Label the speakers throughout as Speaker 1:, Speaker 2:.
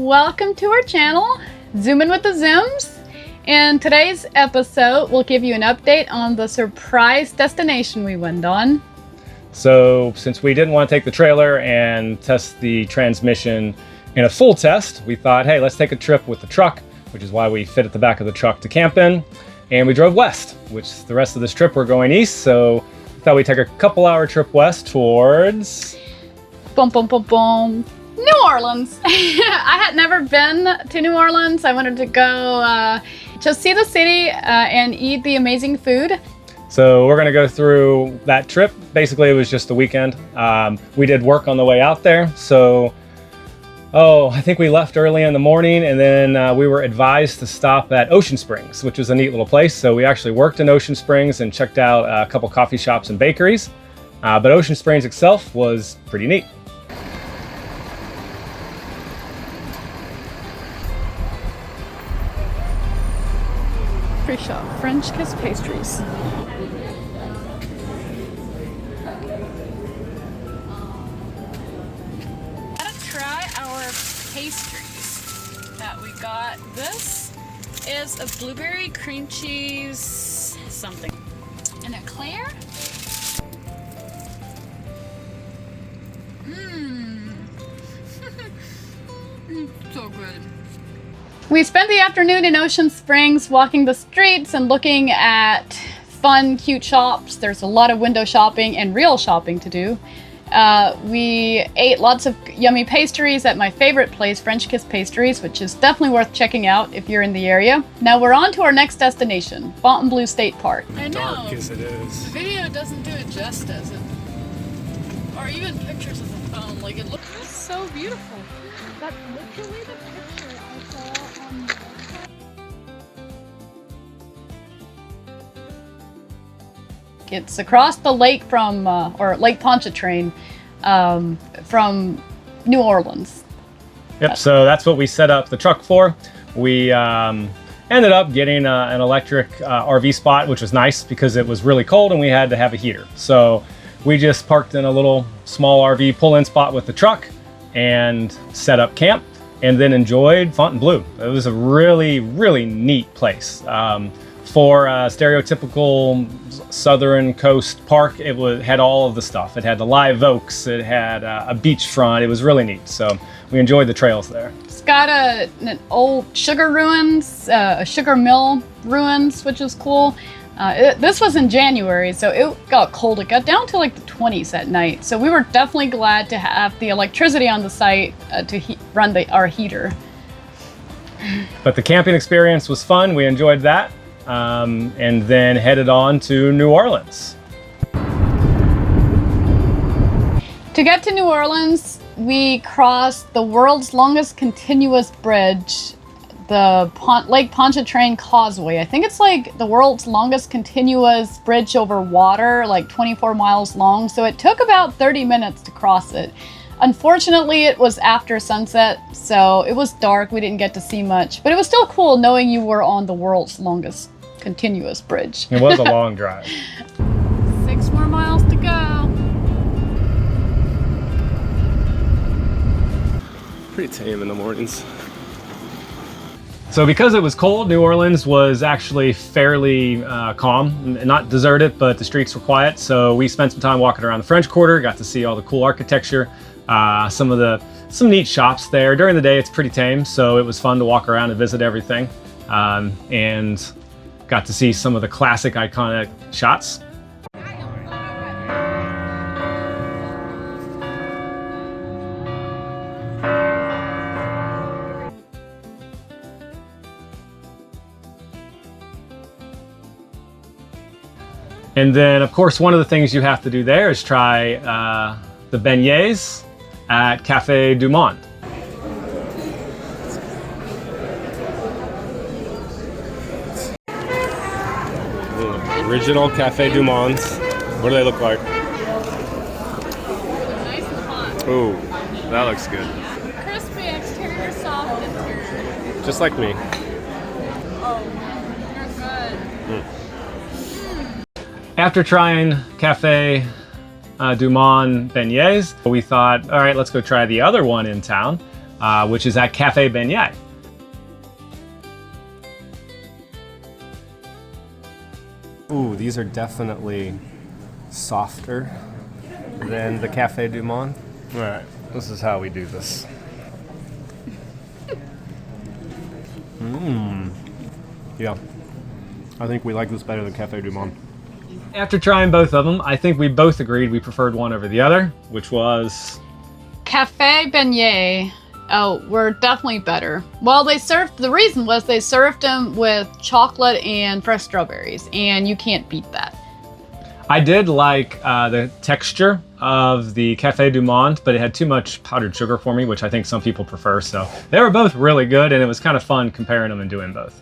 Speaker 1: Welcome to our channel, Zoomin' with the Zimms. In today's episode, we'll give you an update on the surprise destination we went on.
Speaker 2: So since we didn't want to take the trailer and test the transmission in a full test, we thought, hey, let's take a trip with the truck, which is why we fit at the back of the truck to camp in. And we drove west, which the rest of this trip we're going east. So we thought we'd take a couple-hour trip west towards...
Speaker 1: New Orleans. I had never been to New Orleans. I wanted to go just see the city and eat the amazing food.
Speaker 2: So we're going to go through that trip. Basically, it was just a weekend. We did work on the way out there. So, I think we left early in the morning, and then we were advised to stop at Ocean Springs, which was a neat little place. So we actually worked in Ocean Springs and checked out a couple coffee shops and bakeries. But Ocean Springs itself was pretty neat.
Speaker 1: Pre-shop French kiss pastries. Gotta try our pastries that we got. This is a blueberry cream cheese something. An eclair? So good. We spent the afternoon in Ocean Springs walking the streets and looking at fun, cute shops. There's a lot of window shopping and real shopping to do. We ate lots of yummy pastries at my favorite place, French Kiss Pastries, which is definitely worth checking out if you're in the area. Now we're on to our next destination, Fontainebleau State Park. I know.
Speaker 2: Dark as it is.
Speaker 1: The video doesn't do it justice. Or even pictures of the phone. Like, it looks so beautiful. That's literally the picture I saw on the website. It's across the lake from, or Lake Pontchartrain, from New Orleans.
Speaker 2: Yep, so that's what we set up the truck for. We ended up getting an electric RV spot, which was nice because it was really cold and we had to have a heater. So we just parked in a little small RV pull-in spot with the truck and set up camp and then enjoyed Fontainebleau. It was a really, really neat place. For a stereotypical southern coast park, it had all of the stuff. It had the live oaks, it had a beachfront. It was really neat. So we enjoyed the trails there. It's got
Speaker 1: an old sugar ruins, a sugar mill ruins, which is cool. This was in January, so it got cold. It got down to like the 20s at night. So we were definitely glad to have the electricity on the site to run our heater.
Speaker 2: But the camping experience was fun. We enjoyed that. And then headed on to New Orleans.
Speaker 1: To get to New Orleans, we crossed the world's longest continuous bridge, the Lake Pontchartrain Causeway. I think it's like the world's longest continuous bridge over water, like 24 miles long. So it took about 30 minutes to cross it. Unfortunately, it was after sunset, so it was dark. We didn't get to see much, but it was still cool knowing you were on the world's longest continuous bridge.
Speaker 2: It was a long drive.
Speaker 1: 6 more miles to go.
Speaker 3: Pretty tame in the mornings.
Speaker 2: So because it was cold, New Orleans was actually fairly calm. Not deserted, but the streets were quiet. So we spent some time walking around the French Quarter, got to see all the cool architecture, some neat shops there. During the day, it's pretty tame, so it was fun to walk around and visit everything. And got to see some of the classic iconic shots. And then, of course, one of the things you have to do there is try the beignets at Café du Monde.
Speaker 3: Original Café du Monde. What do they look like?
Speaker 1: Nice and hot.
Speaker 3: Ooh, that looks good.
Speaker 1: Crispy exterior, soft interior.
Speaker 3: Just like me.
Speaker 1: Oh, you're good.
Speaker 2: After trying Café du Monde beignets, we thought, all right, let's go try the other one in town, which is at Cafe Beignet. Ooh, these are definitely softer than the Cafe du Monde. All right, this is how we do this. Yeah, I think we like this better than Cafe du Monde. After trying both of them, I think we both agreed we preferred one over the other, which was...
Speaker 1: Cafe Beignet. Oh, were definitely better. Well, the reason was they served them with chocolate and fresh strawberries, and you can't beat that.
Speaker 2: I did like the texture of the Cafe du Monde, but it had too much powdered sugar for me, which I think some people prefer. So they were both really good, and it was kind of fun comparing them and doing both.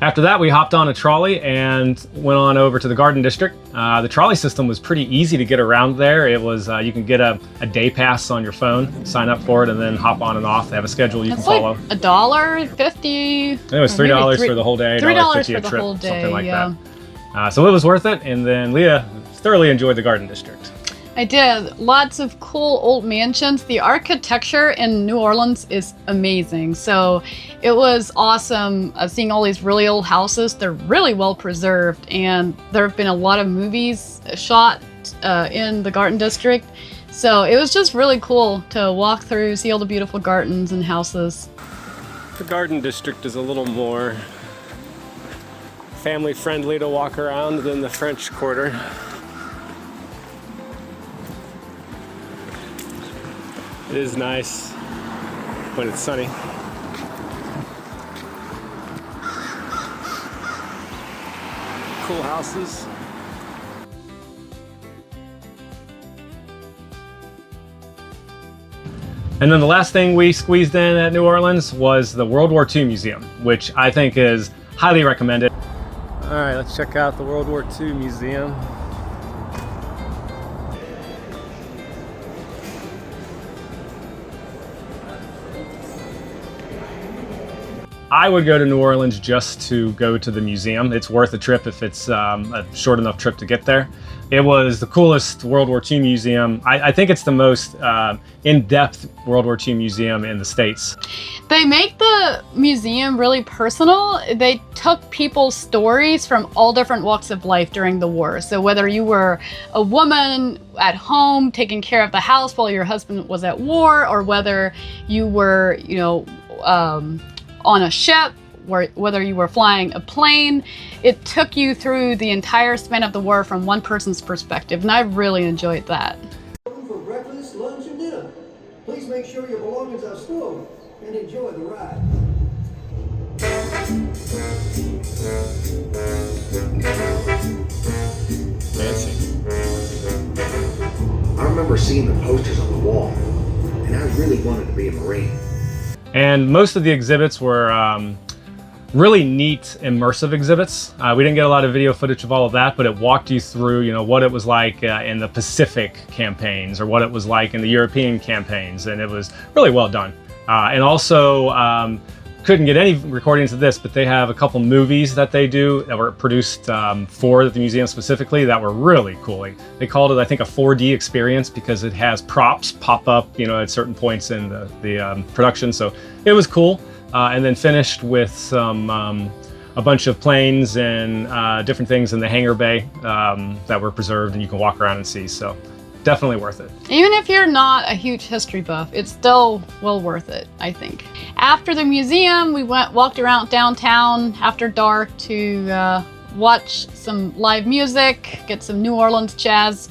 Speaker 2: After that, we hopped on a trolley and went on over to the Garden District. The trolley system was pretty easy to get around there. It was, you can get a day pass on your phone, sign up for it, and then hop on and off. They have a schedule you can follow.
Speaker 1: Like $1.50.
Speaker 2: It was $3 for the whole day, $1.50 a trip, something like that. So it was worth it, and then Leah thoroughly enjoyed the Garden District.
Speaker 1: I did. Lots of cool old mansions. The architecture in New Orleans is amazing. So it was awesome seeing all these really old houses. They're really well preserved, and there have been a lot of movies shot in the Garden District. So it was just really cool to walk through, see all the beautiful gardens and houses.
Speaker 2: The Garden District is a little more family friendly to walk around than the French Quarter. It is nice when it's sunny. Cool houses. And then the last thing we squeezed in at New Orleans was the World War II Museum, which I think is highly recommended. All right, let's check out the World War II Museum. I would go to New Orleans just to go to the museum. It's worth a trip if it's a short enough trip to get there. It was the coolest World War II museum. I think it's the most in-depth World War II museum in the States.
Speaker 1: They make the museum really personal. They took people's stories from all different walks of life during the war. So whether you were a woman at home taking care of the house while your husband was at war, or whether you were, on a ship, whether you were flying a plane, it took you through the entire span of the war from one person's perspective, and I really enjoyed that.
Speaker 4: For breakfast, lunch, and dinner. Please make sure your belongings are stored and enjoy the ride.
Speaker 2: Fancy.
Speaker 5: I remember seeing the posters on the wall, and I really wanted to be a Marine.
Speaker 2: And most of the exhibits were really neat, immersive exhibits. We didn't get a lot of video footage of all of that, but it walked you through, what it was like in the Pacific campaigns, or what it was like in the European campaigns, and it was really well done. And also, couldn't get any recordings of this, but they have a couple movies that they do that were produced for the museum specifically that were really cool. They called it, I think, a 4D experience because it has props pop up, at certain points in the production. So it was cool. And then finished with some a bunch of planes and different things in the hangar bay that were preserved, and you can walk around and see. So definitely worth it.
Speaker 1: Even if you're not a huge history buff, it's still well worth it, I think. After the museum, we walked around downtown after dark to watch some live music, get some New Orleans jazz.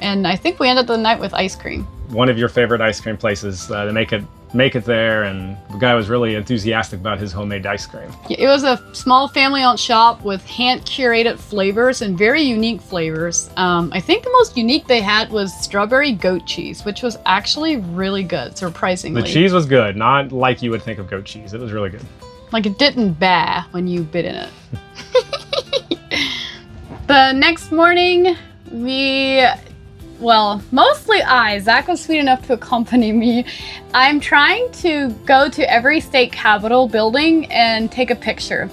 Speaker 1: And I think we ended the night with ice cream.
Speaker 2: One of your favorite ice cream places. They make it there, and the guy was really enthusiastic about his homemade ice cream.
Speaker 1: It was a small family-owned shop with hand-curated flavors and very unique flavors. I think the most unique they had was strawberry goat cheese, which was actually really good, surprisingly.
Speaker 2: The cheese was good, not like you would think of goat cheese. It was really good.
Speaker 1: Like it didn't bah when you bit in it. The next morning, we well, mostly Zach was sweet enough to accompany me. I'm trying to go to every state capitol building and take a picture.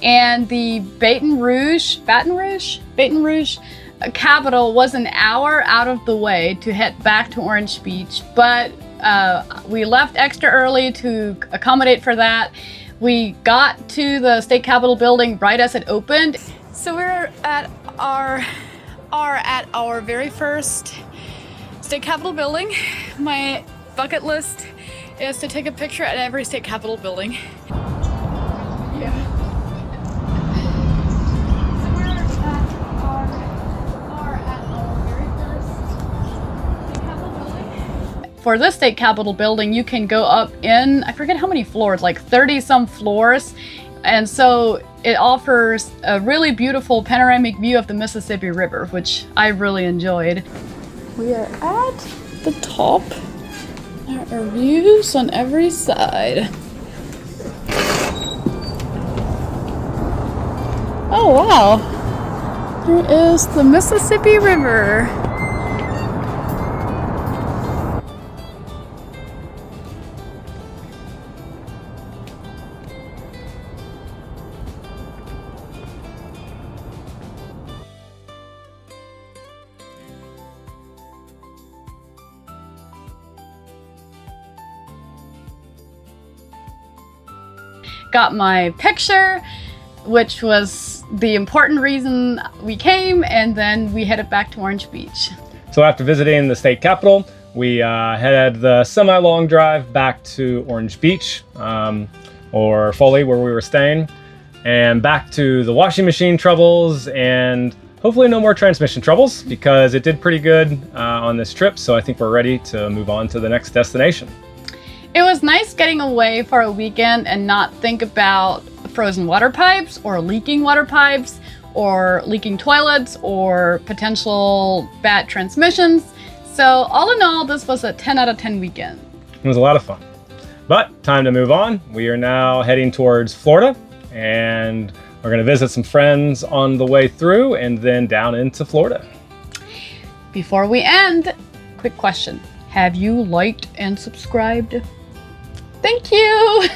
Speaker 1: And the Baton Rouge Capitol was an hour out of the way to head back to Orange Beach, but we left extra early to accommodate for that. We got to the state capitol building right as it opened. So we're at our very first state capitol building. My bucket list is to take a picture at every state capitol building. Yeah. For this state capitol building, you can go up in, I forget how many floors, like 30 some floors. And so it offers a really beautiful panoramic view of the Mississippi River, which I really enjoyed. We are at the top. There are views on every side. Oh wow, there is the Mississippi River. Got my picture, which was the important reason we came, and then we headed back to Orange Beach.
Speaker 2: So after visiting the state capitol, we had the semi-long drive back to Orange Beach, or Foley, where we were staying, and back to the washing machine troubles, and hopefully no more transmission troubles, because it did pretty good on this trip, so I think we're ready to move on to the next destination.
Speaker 1: It was nice getting away for a weekend and not think about frozen water pipes or leaking water pipes or leaking toilets or potential bad transmissions. So all in all, this was a 10 out of 10 weekend.
Speaker 2: It was a lot of fun. But time to move on. We are now heading towards Florida, and we're going to visit some friends on the way through and then down into Florida.
Speaker 1: Before we end, quick question. Have you liked and subscribed? Thank you!